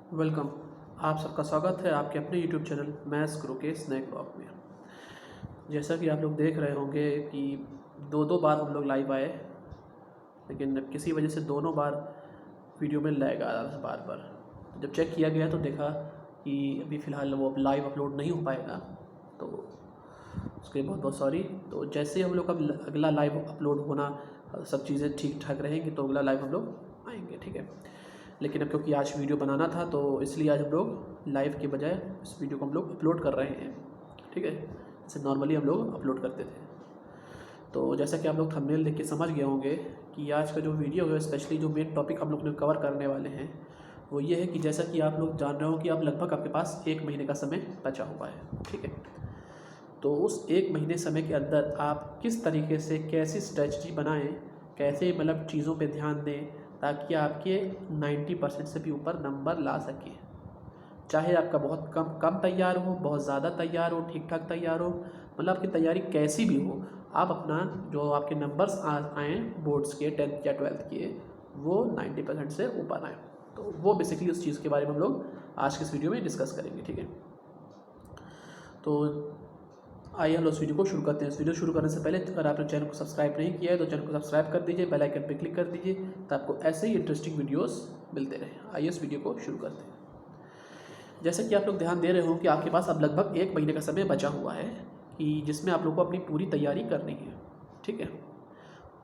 Welcome. आप सबका स्वागत है आपके अपने यूट्यूब चैनल मैथ्स गुरु के स्नैक ब्लॉग में। जैसा कि आप लोग देख रहे होंगे कि दो बार हम लोग लाइव आए, लेकिन किसी वजह से दोनों बार वीडियो में लैग आ रहा था बार बार। जब चेक किया गया तो देखा कि अभी फ़िलहाल वो लाइव अपलोड नहीं हो पाएगा, तो उसके लिए बहुत बहुत सॉरी। तो जैसे हम लोग का अगला लाइव अपलोड होना, सब चीज़ें ठीक ठाक रहेंगी तो अगला लाइव हम लोग आएंगे, ठीक है। लेकिन अब क्योंकि आज वीडियो बनाना था तो इसलिए आज हम लोग लाइव के बजाय इस वीडियो को हम लोग अपलोड कर रहे हैं, ठीक है। जैसे नॉर्मली हम लोग अपलोड करते थे। तो जैसा कि आप लोग थंबनेल देख के समझ गए होंगे कि आज का जो वीडियो है, स्पेशली जो मेन टॉपिक हम लोग ने कवर करने वाले हैं वो ये है कि जैसा कि आप लोग जान रहे हो कि अब लगभग आपके पास 1 महीने का समय बचा हुआ है, ठीक है। तो उस 1 महीने समय के अंदर आप किस तरीके से कैसी स्ट्रेटजी बनाएं, कैसे मतलब चीज़ों पे ध्यान दें ताकि आपके 90% से भी ऊपर नंबर ला सकें। चाहे आपका बहुत कम तैयार हो, बहुत ज़्यादा तैयार हो, ठीक ठाक तैयार हो, मतलब आपकी तैयारी कैसी भी हो, आप अपना जो आपके नंबर्स आएँ बोर्ड्स के 10th या 12th के, वो 90% से ऊपर आएँ। तो वो बेसिकली उस चीज़ के बारे में हम लोग आज के इस वीडियो में डिस्कस करेंगे, ठीक है। तो आइए हम लोग इस वीडियो को शुरू करते हैं। इस वीडियो शुरू करने से पहले अगर आपने चैनल को सब्सक्राइब नहीं किया है तो चैनल को सब्सक्राइब कर दीजिए, बेल आइकन पर क्लिक कर दीजिए तो आपको ऐसे ही इंटरेस्टिंग वीडियोस मिलते रहें। आइए इस वीडियो को शुरू करते हैं। जैसे कि आप लोग ध्यान दे रहे हो कि आपके पास अब लगभग 1 महीने का समय बचा हुआ है कि जिसमें आप लोग को अपनी पूरी तैयारी करनी है, ठीक है।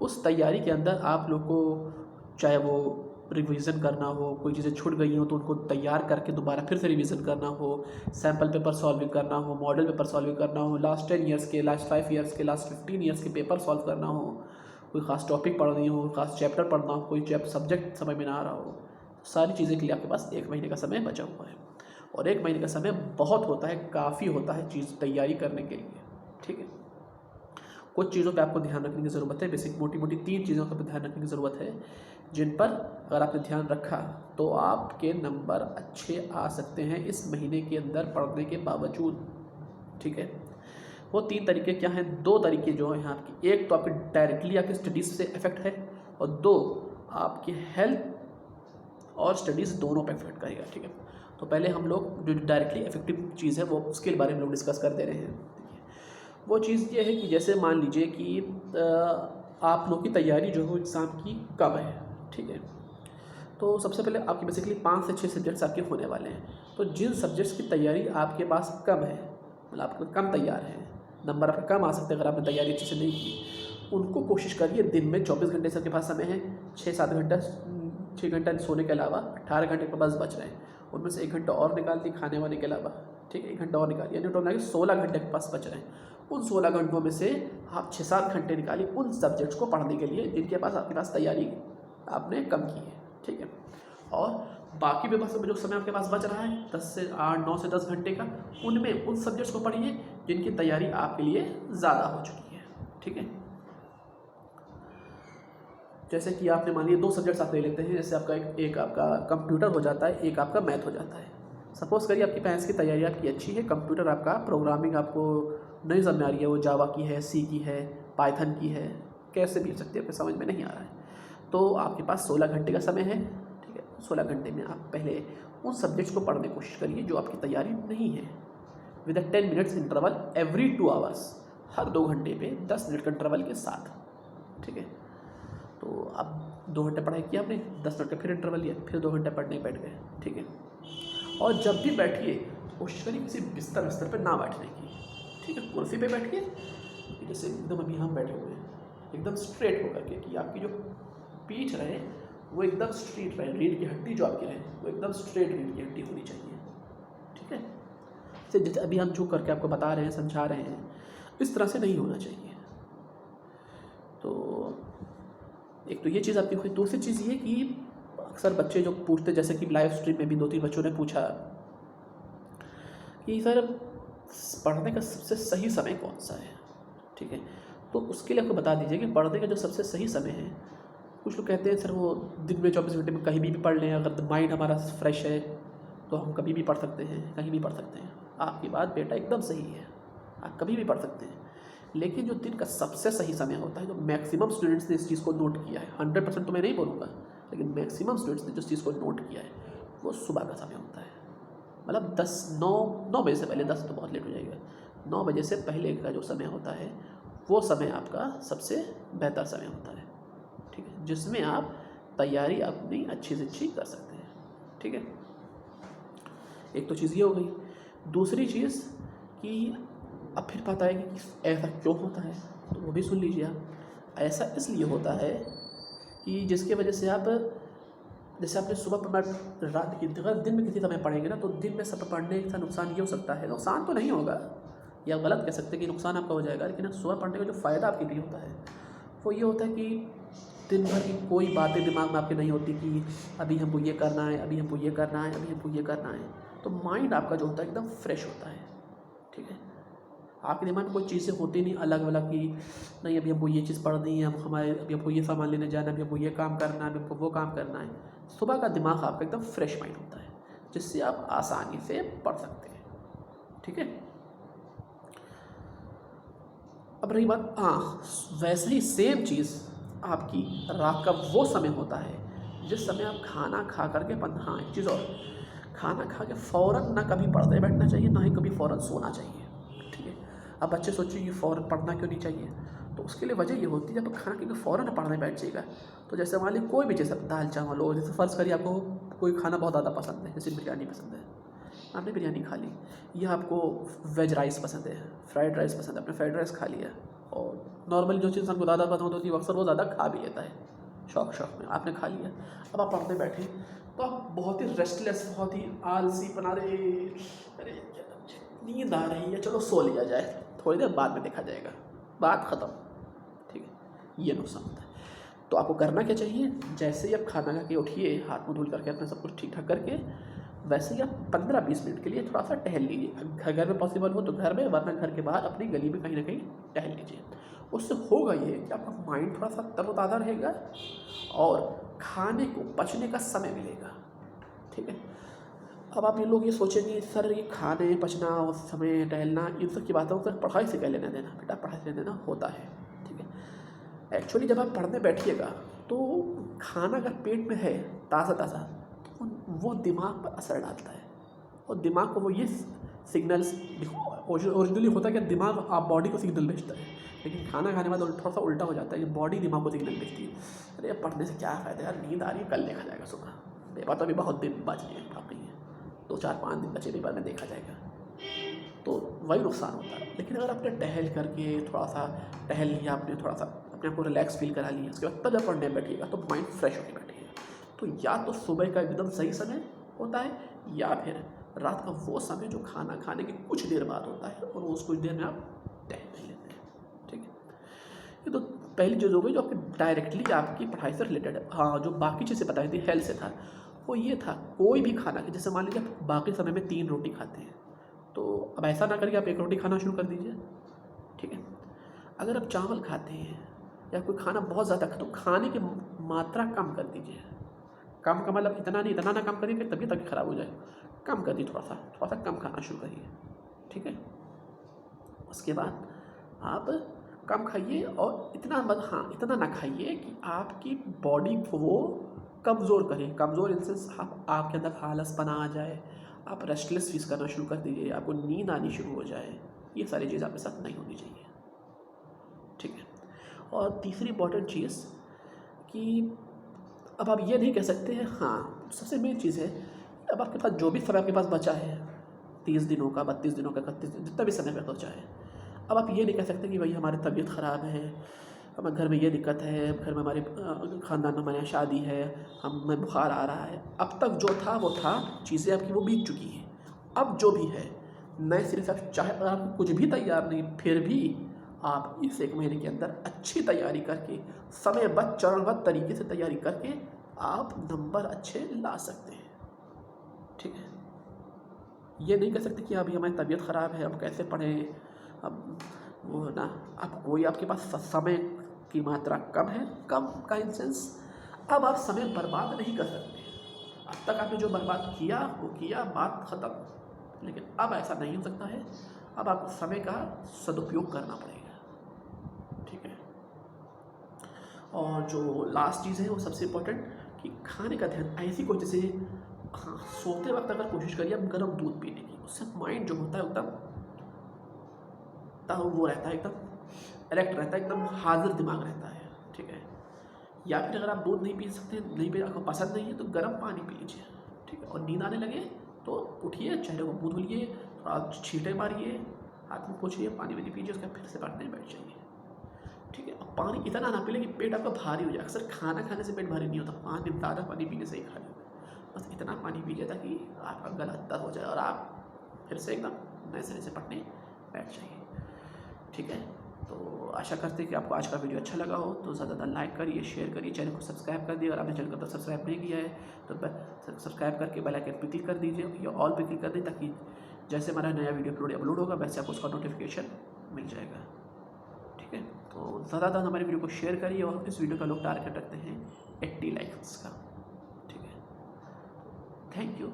उस तैयारी के अंदर आप लोग को चाहे वो रिवीजन करना हो, कोई चीज़ें छूट गई हो तो उनको तैयार करके दोबारा फिर से रिवीजन करना हो, सैम्पल पेपर सॉल्विंग करना हो, मॉडल पेपर सॉल्विंग करना हो, लास्ट 10 ईयर्स के, लास्ट 5 ईयर्स के, लास्ट 15 ईयर्स के पेपर सॉल्व करना हो, कोई ख़ास टॉपिक पढ़नी हो, ख़ास चैप्टर पढ़ना हो, कोई सब्जेक्ट समझ में ना आ रहा हो, सारी चीज़ें के लिए आपके पास 1 महीने का समय बचा हुआ है। और 1 महीने का समय बहुत होता है, काफ़ी होता है चीज़ तैयारी करने के लिए, ठीक है। कुछ चीज़ों पे आपको ध्यान रखने की ज़रूरत है, बेसिक मोटी मोटी 3 चीज़ों पर ध्यान रखने की ज़रूरत है, जिन पर अगर आपने ध्यान रखा तो आपके नंबर अच्छे आ सकते हैं इस महीने के अंदर पढ़ने के बावजूद, ठीक है। वो 3 तरीके क्या हैं? 2 तरीके जो हैं आपकी, एक तो आपके डायरेक्टली आपकी स्टडीज़ से इफेक्ट है और 2 आपकी हेल्थ और स्टडीज़ दोनों पर इफेक्ट करेगा, ठीक है। तो पहले हम लोग जो डायरेक्टली इफेक्टिव चीज़ है वो उसके बारे में लोग डिस्कस कर दे रहे हैं। वो चीज़ ये है कि जैसे मान लीजिए कि आप लोग की तैयारी जो है एग्ज़ाम की कब है, ठीक है। तो सबसे पहले आपकी बेसिकली 5 से 6 सब्जेक्ट्स आपके होने वाले हैं। तो जिन सब्जेक्ट्स की तैयारी आपके पास कम है, मतलब आपको कम तैयार है, नंबर आपके कम आ सकते हैं अगर आपने तैयारी अच्छे से नहीं की, उनको कोशिश करिए दिन में 24 घंटे से आपके पास समय है, 6-7 घंटा 6 घंटा सोने के अलावा 18 घंटे के पास बच रहे हैं, उनमें से 1 घंटा और निकाल दी खाने वाने के अलावा, ठीक है। 1 घंटा और निकालिए, यानी टोटल 16 घंटे के पास बच रहे हैं। उन 16 घंटों में से आप 6-7 घंटे निकालिए उन सब्जेक्ट्स को पढ़ने के लिए जिनके पास आपके पास तैयारी आपने कम की है, ठीक है। और बाकी भी जो समय आपके पास बच रहा है 10 से 8, 9 से 10 घंटे का, उनमें उन सब्जेक्ट्स को पढ़िए जिनकी तैयारी आपके लिए ज़्यादा हो चुकी है, ठीक है। जैसे कि आपने मान लिया 2 सब्जेक्ट्स आप ले लेते हैं, जैसे आपका एक आपका कंप्यूटर हो जाता है, एक आपका मैथ हो जाता है। सपोज़ करिए आपकी मैथ्स की तैयारी आपकी अच्छी है, कंप्यूटर आपका प्रोग्रामिंग आपको नहीं समझ में आ रही है, वो जावा की है, सी की है, पाइथन की है, कैसे भी हो सकती है, आपको समझ में नहीं आ रहा है, तो आपके पास 16 घंटे का समय है, ठीक है। 16 घंटे में आप पहले उन सब्जेक्ट्स को पढ़ने की कोशिश करिए जो आपकी तैयारी नहीं है, with 10 minutes interval every 2 hours, हर 2 घंटे पे 10 मिनट का इंटरवल के साथ, ठीक है। तो अब 2 घंटे पढ़ाई किया आपने, 10 मिनट का फिर इंटरवल लिया, फिर 2 घंटे पढ़ने बैठ गए, ठीक है। और जब भी बैठिए कोशिश करिए किसी बिस्तर पर ना बैठने की, ठीक है। कुर्सी पे बैठिए, जैसे एकदम अभी हम बैठे हुए हैं, एकदम स्ट्रेट होकर के, कि आपकी जो पीठ रहे वो एकदम स्ट्रेट रहे, रीढ़ की हड्डी जो आपकी रहे वो एकदम स्ट्रेट रीढ़ की हड्डी होनी चाहिए, ठीक है। जैसे अभी हम झुक करके आपको बता रहे हैं, समझा रहे हैं, इस तरह से नहीं होना चाहिए। तो एक तो ये चीज़ आपकी हुई। दूसरी चीज़ ये कि अक्सर बच्चे जो पूछते, जैसे कि लाइव स्ट्रीम में भी 2-3 बच्चों ने पूछा कि सर पढ़ने का सबसे सही समय कौन सा है, ठीक है। तो उसके लिए आपको बता दीजिए कि पढ़ने का जो सबसे सही समय है, कुछ लोग कहते हैं सर वो दिन में 24 घंटे में कहीं भी पढ़ लें, अगर माइंड हमारा फ्रेश है तो हम कभी भी पढ़ सकते हैं, कहीं भी पढ़ सकते हैं। आपकी बात बेटा एकदम सही है, आप कभी भी पढ़ सकते हैं, लेकिन जो दिन का सबसे सही समय होता है, जो मैक्सिमम स्टूडेंट्स ने इस चीज़ को नोट किया है, 100% तो मैं नहीं बोलूँगा, लेकिन मैक्सिमम स्टूडेंट्स ने जिस चीज़ को नोट किया है वो सुबह का समय होता है। मतलब 9 बजे से पहले, 10 तो बहुत लेट हो जाएगा, 9 बजे से पहले का जो समय होता है वो समय आपका सबसे बेहतर समय होता है, ठीक है, जिसमें आप तैयारी अपनी अच्छी से अच्छी कर सकते हैं, ठीक है। एक तो चीज़ ये हो गई। दूसरी चीज़ कि अब फिर पता है कि ऐसा क्यों होता है, तो वो भी सुन लीजिए आप। ऐसा इसलिए होता है कि जिसकी वजह से आप, जैसे आपने सुबह पढ़ना, रात की, अगर दिन में किसी समय पढ़ेंगे ना, तो दिन में सब पढ़ने का नुकसान ये हो सकता है, नुकसान तो नहीं होगा, या गलत कह सकते हैं कि नुकसान आपका हो जाएगा, लेकिन सुबह पढ़ने का जो फ़ायदा आपके लिए होता है वो ये होता है कि दिन भर की कोई बातें दिमाग में आपके नहीं होती कि अभी हमको ये करना है, अभी हमको ये करना है, अभी हमको ये करना है। तो माइंड आपका जो होता है एकदम फ्रेश होता है, ठीक है। आपके दिमाग में कोई चीज़ें होती नहीं अलग अलग कि नहीं अभी हमको ये चीज़ पढ़नी है, हम हमारे अभी हमको ये सामान लेने जाना है, अभी हमको ये काम करना है, अभी हमको वो काम करना है। सुबह का दिमाग आपका एकदम फ्रेश माइंड होता है, जिससे आप आसानी से पढ़ सकते हैं, ठीक है। अब रही बात, हाँ, वैसे ही सेम चीज़ आपकी रात का वो समय होता है जिस समय आप खाना खा करके हाँ, एक चीज़ और, खाना खा के फ़ौरन ना कभी पढ़ते बैठना चाहिए, ना ही कभी फ़ौरन सोना चाहिए, ठीक है। अब बच्चे सोचिए कि फ़ौरन पढ़ना क्यों नहीं चाहिए, तो उसके लिए वजह ये होती है, जब खाना के फ़ौरन पढ़ने बैठ जाएगा तो जैसे मान लीजिए कोई भी चीज़, दाल चावल हो, जैसे फ़र्ज़ करिए आपको कोई खाना बहुत ज़्यादा पसंद है, जैसे बिरयानी पसंद है, आपने बिरयानी खा ली, या आपको वेज राइस पसंद है, फ्राइड राइस पसंद है, आपने फ्राइड राइस खा लिया, और नॉर्मली जो चीज़ हमको ज़्यादा पसंद होती है अक्सर वो ज़्यादा खा भी लेता है, शौक में आपने खा लिया। अब आप पढ़ने बैठे तो आप बहुत ही रेस्टलेस, बहुत ही आलसी बना रहे, अरे नींद आ रही है, चलो सो लिया जाए, थोड़ी देर बाद में देखा जाएगा, बात ख़त्म, ठीक है। ये नुकसान होता है। तो आपको करना क्या चाहिए, जैसे ही आप खाना खा के उठिए, हाथ मुँह धुल करके अपना सब कुछ ठीक ठाक करके, वैसे ही आप 15-20 मिनट के लिए थोड़ा सा टहल लीजिए, घर में पॉसिबल हो तो घर में, वरना घर के बाहर अपनी गली में कहीं ना कहीं टहल लीजिए। उससे होगा ये कि आपका माइंड थोड़ा सा तरोताज़ा रहेगा और खाने को पचने का समय मिलेगा, ठीक है। अब आप ये लोग ये सोचेंगे सर ये खाने पचना और समय टहलना इन सब की बातों को पढ़ाई से क्या लेना देना, बेटा पढ़ाई से लेना देना होता है, ठीक है। एक्चुअली जब आप पढ़ने बैठिएगा तो खाना अगर पेट में है ताज़ा ताज़ा, तो वो दिमाग पर असर डालता है, और दिमाग को वो ये सिग्नल्स, ओरिजिनली होता है कि दिमाग आप बॉडी को सिग्नल भेजता है, लेकिन खाना खाने के बाद थोड़ा सा उल्टा हो जाता है कि बॉडी दिमाग को सिग्नल भेजती है, अरे पढ़ने से क्या फ़ायदा यार, नींद आ रही है, कल देखा जाएगा सुबह, पेपर तो अभी बहुत दिन बच गए बाकी है, 2-4-5 दिन बचे पेपर में देखा जाएगा, तो वही नुकसान होता है। लेकिन अगर आपने टहल करके थोड़ा सा टहल लिया, आपने थोड़ा सा अपने आप को रिलैक्स फील करा लिया, उसके बाद तब जब पढ़ने बैठिएगा तो माइंड फ्रेश होकर बैठिएगा। तो या तो सुबह का एकदम सही समय होता है, या फिर रात का वो समय जो खाना खाने के कुछ देर बाद होता है, और उस कुछ देर में आप टहल लेते हैं, ठीक है। ये तो पहली चीज़ हो गई जो आपकी डायरेक्टली आपकी पढ़ाई से रिलेटेड है। हाँ, जो बाकी चीज़ें बताई थी हेल्थ से था, वो ये था कोई भी खाना, जैसे मान लीजिए आप बाकी समय में 3 रोटी खाते हैं, तो अब ऐसा ना करके आप 1 रोटी खाना शुरू कर दीजिए, ठीक है। अगर आप चावल खाते हैं या कोई खाना बहुत ज़्यादा खाते, तो खाने की मात्रा कम कर दीजिए, कम का मतलब इतना नहीं, इतना ना कम करिए कि तबीयत तक खराब हो जाए, कम कर दिए, थोड़ा सा कम खाना शुरू करिए, ठीक है। उसके बाद आप कम खाइए, और इतना हाँ, इतना ना खाइए कि आपकी बॉडी को वो कमज़ोर करे, कमज़ोर इन सेंस आपके अंदर आलसपना आ जाए, आप रेस्टलेस फील करना शुरू कर दीजिए, आपको नींद आनी शुरू हो जाए, ये सारी चीज़ आपके साथ नहीं होनी चाहिए, ठीक है। और तीसरी इम्पॉर्टेंट चीज़ कि अब आप ये नहीं कह सकते हैं, हाँ सबसे मेन चीज़ है, अब आपके पास जो भी समय आपके पास बचा है, 30 दिनों का, 32 दिनों का, 31 दिन, जितना भी समय बचा है, अब आप ये नहीं कह सकते कि भाई हमारी तबीयत ख़राब है, हमारे घर में ये दिक्कत है, घर में हमारे ख़ानदान में हमारे यहाँ शादी है, हमें बुखार आ रहा है, अब तक जो था वो था, चीज़ें आपकी वो बीत चुकी हैं, अब जो भी है नए सिरे से आप, चाहे अगर आप कुछ भी तैयार नहीं, फिर भी आप इस 1 महीने के अंदर अच्छी तैयारी करके, समयबद्ध चरणबद्ध तरीके से तैयारी करके आप नंबर अच्छे ला सकते हैं, ठीक है। ये नहीं कह सकते कि अभी हमारी तबीयत ख़राब है, अब कैसे पढ़ें, अब वो ना, अब कोई आपके पास समय की मात्रा कम है, कम का इन सेंस अब आप समय बर्बाद नहीं कर सकते, अब तक आपने जो बर्बाद किया वो किया, बात ख़त्म, लेकिन अब ऐसा नहीं हो सकता है, अब आपको समय का सदुपयोग करना पड़ेगा, ठीक है। और जो लास्ट चीज़ है वो सबसे इम्पोर्टेंट, कि खाने का ध्यान ऐसी कोई, जैसे हाँ, सोते वक्त अगर कोशिश करिए आप गर्म दूध पीने की, उससे माइंड जो होता है एकदम तब वो रहता है, एकदम एरेक्ट रहता है, एकदम हाजिर दिमाग रहता है। ठीक है, या फिर अगर आप दूध नहीं पी सकते, नहीं पी, आपको पसंद नहीं है, तो गर्म पानी पी लीजिए। ठीक है, और नींद आने लगे तो उठिए, चेहरे को मुँह धुलिए, थोड़ा छींटे मारिए, हाथ में पोंछिए, पानी वानी पीजिए, उसके बाद फिर से पढ़ने बैठ जाइए। ठीक है, अब पानी इतना ना पी कि पेट आपका भारी हो जाए। अक्सर खाना खाने से पेट भारी नहीं होता, पानी ज़्यादा पानी पीने से ही खाली होता है। बस इतना पानी पीजिए ताकि आपका गला तर हो जाए और आप फिर से एकदम नए सिरे से पढ़ने बैठ जाइए। ठीक है, तो आशा करते हैं कि आपको आज का वीडियो अच्छा लगा हो, तो ज़्यादा लाइक करिए, शेयर करिए, चैनल को सब्सक्राइब कर दिए। अगर आपने चैनल को सब्सक्राइब नहीं किया है तो सब्सक्राइब करके बेल आइकन पर क्लिक कर दीजिए या ऑल पे क्लिक कर दीजिए, ताकि जैसे हमारा नया वीडियो अपलोड होगा वैसे आपको उसका नोटिफिकेशन मिल जाएगा। ठीक है, तो ज़्यादा हमारे वीडियो को शेयर करिए, और इस वीडियो का लोग टारगेट रखते हैं 80 लाइक्स का। ठीक है, थैंक यू।